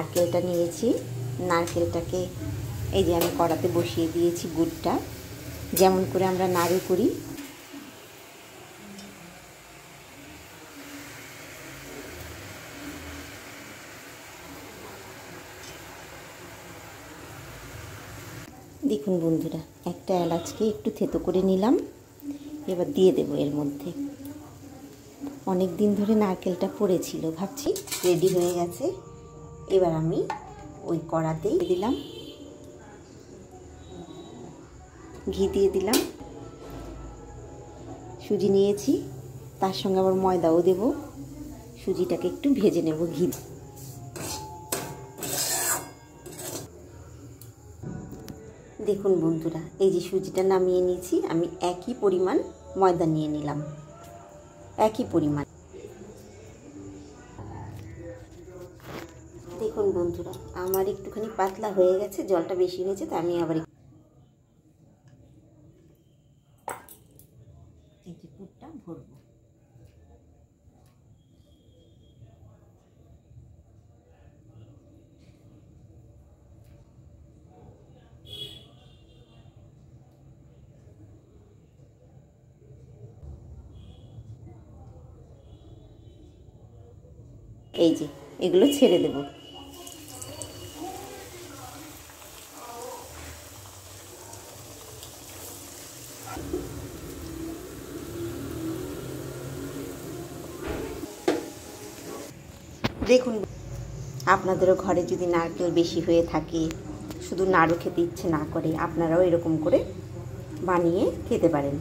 নারকেলটা নিয়েছি। নারকেলটাকে এই যে আমি কড়াতে বসিয়ে দিয়েছি গুড়টা, যেমন করে আমরা নাড়ু করি। দেখুন বন্ধুরা, একটা এলাচকে একটু থেতো করে নিলাম, এবার দিয়ে দেবো এর মধ্যে। অনেক দিন ধরে নারকেলটা পড়েছিল, ভাবছি রেডি হয়ে গেছে। এবার আমি ওই কড়াতেই দিলাম, ঘি দিয়ে দিলাম, সুজি নিয়েছি, তার সঙ্গে আবার ময়দাও দেব। সুজিটাকে একটু ভেজে নেব ঘি। দেখুন বন্ধুরা, এই যে সুজিটা নামিয়ে নিয়েছি, আমি একই পরিমাণ ময়দা নিয়ে নিলাম, একই পরিমাণ। দেখুন বন্ধুরা, আমার একটুখানি পাতলা হয়ে গেছে, জলটা বেশি হয়েছে, তা আমি আবার এই যে পুরটা ভরবো। এই যে এগুলো ছেড়ে দেব। দেখুন, আপনাদেরও ঘরে যদি নারকেল বেশি হয়ে থাকে, শুধু নাড়ু খেতে ইচ্ছে না করে, আপনারাও এরকম করে বানিয়ে খেতে পারেন।